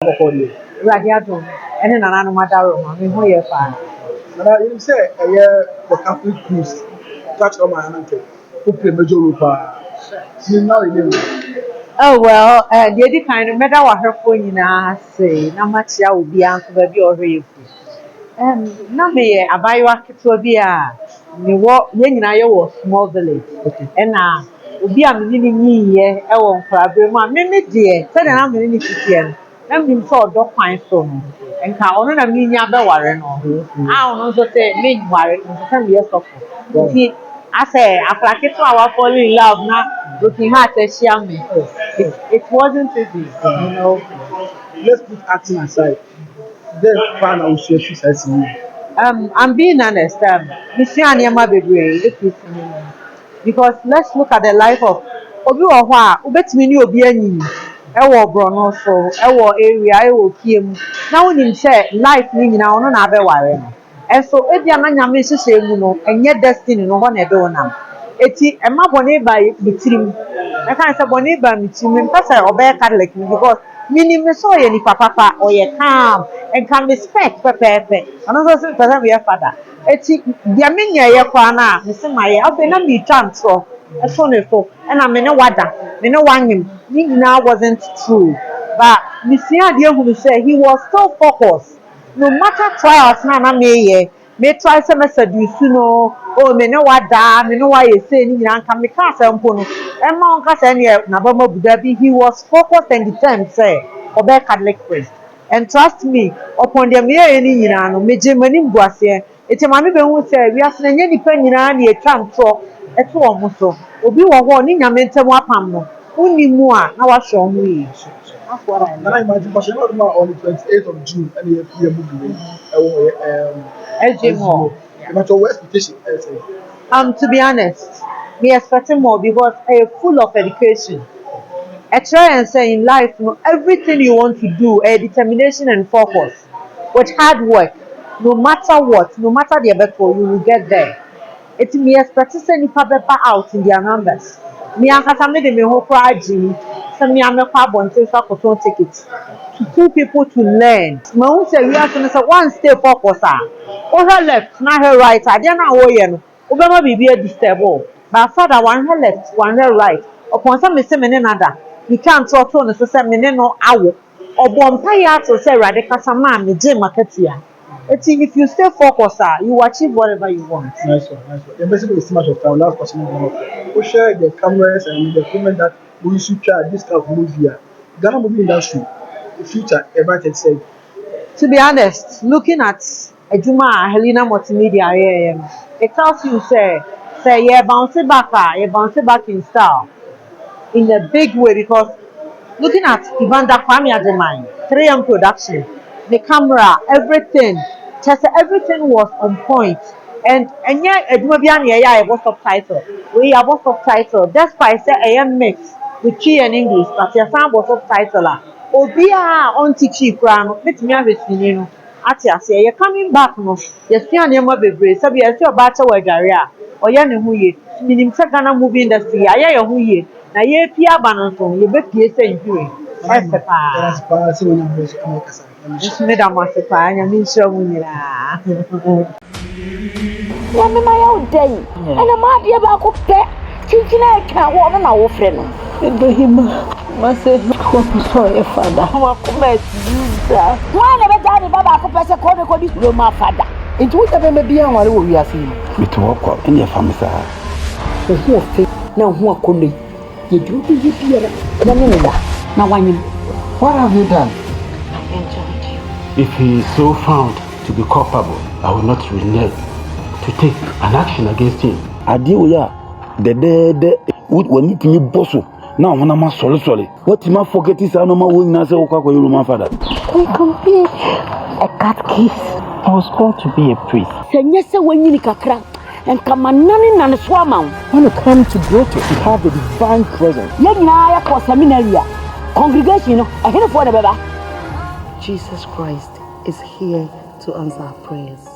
Radiato, and then another matter of my who you find. But you say a year the Catholic priest touch on my anointed. Who play major role? You know it. Oh, well, the other kind of matter what her phone in us say, no much I will be answered by your rave. Na me abayewa ketewa bi a me wo ye nyina ye wo small village na obi a me ni nyiye e wo nkwabere mu a me de se na me ni titie no na me so odo kwan so no enka ono na me nya be ware no a ono so se me ware no se me ye sofo nti ase afra ketewa wa fall in love na looking heart e share me it wasn't easy, you know. Let's put acting aside. Then fan I will share she says to me. I'm being honest. Because let's look at the life of Obi Owa, Ubetimi ni Obi Anyi. Ewo Brono so, ewo area, ewo Kiem. Na wonim say life ni nyina ono na abeware no. And so ebi ama nyame hyehyɛ mu no, enye destiny no ho na ebe wonam. Eti ema bone ba bitirim. I can't say bone ba bitirim. Mpasa obey Catholic because minim me so ye ni papa or ye calm and can respect pepe. Another thing person be father. Eti dia menya ye kwa na me se maye afi na me twa so ne so and me ne wada me ne wanyem ni nyina wasn't true but me see ade hu say he was so focused no matter trials na me try say me seduce no oh me ne wada me no wa ye say ni nyina nka me ka say mpo no e ma on ka say ne na ba mabuda bi he was focused and determined say obey Catholic priest and trust me upon the me any nyina no me je mani mbuase eti ma me be hu say wi asena nya nipa nyina na e twa nto eto omo so obi wo ho ni nyame ntem apam no unimu a na wa hwe omo yi that's what I Can I imagine because on the 28th of June and you hear movie Ejimo. but your expectation To be honest, me expecting more because I full of education. I try and say in life, you know, everything you want to do, determination and focus, with hard work, no matter what, no matter the effort, you will get there. It's me expecting say nipa beba out in their numbers. Me ankasa me de me ho kra agi, say me amekwa abonte so akoton ticket. To two people to learn. Me who say we have to say one stay focus her left, na her right. I dey na wo ye no. Obema bibi e disturb o. But father one her left, one her right. Upon say me ne nada. You can't talk to no say me ne no awo. Obo mpa ya to say rade kasa ma me je marketia. If you stay focused, you will achieve whatever you want. Nice one, nice one. Yeah, basically, it's too much of time. Last question. We share the cameras and the equipment that we should try this kind of movie. Ghana movie industry, the future, everything said. To be honest, looking at Ejuma Helena Multimedia, it tells you say yeah, bounce it back in style, in a big way because looking at Ivanda Kwame Ademine, 3M production, the camera, everything, just everything was on point. And yeah, Ejuma Biani I was subtitle. We have subtitle. That's why I say I am mixed with Chi and English, but your sound was subtitle. Obia on teaching crown, let me have it, you know. Ati ase you're coming back no you see an ema bebre sabi you see obacha wagare a oya ne ho ye minim se Ghana movie industry aya ye ho ye na ye pia ba no so ye be pie se nhire ese pa That's part when you come kasa. nso me da mo ase pa anya me nso mu nyira Ya me ma ya udai ana ma de ba ko pe kinchina ka wo no na wo frɛ no Ibrahima mase ko so ye fada wa ko me tisa wa na be ja de baba ko pese ko di lo ma fada nti wo tabe me bia nware wo wiase yi meto okwa ene famisa wo ho fe na ho akono ye du bi ye biara na me nda na wanyim. What have you done? If he is so found to be culpable, I will not renege to take an action against him. Adio ya de when it me bosso now when I'm sorry what ma forget is no ma won na say okwa kwa yoro ma father I can be a catechist. I was called to be a priest. Senya se wanyini kakra and kamanani na swama When you come to grotto, you have the divine presence. ye nyina ya ko seminary congregation no ehene for the baba. Jesus Christ is here to answer our prayers.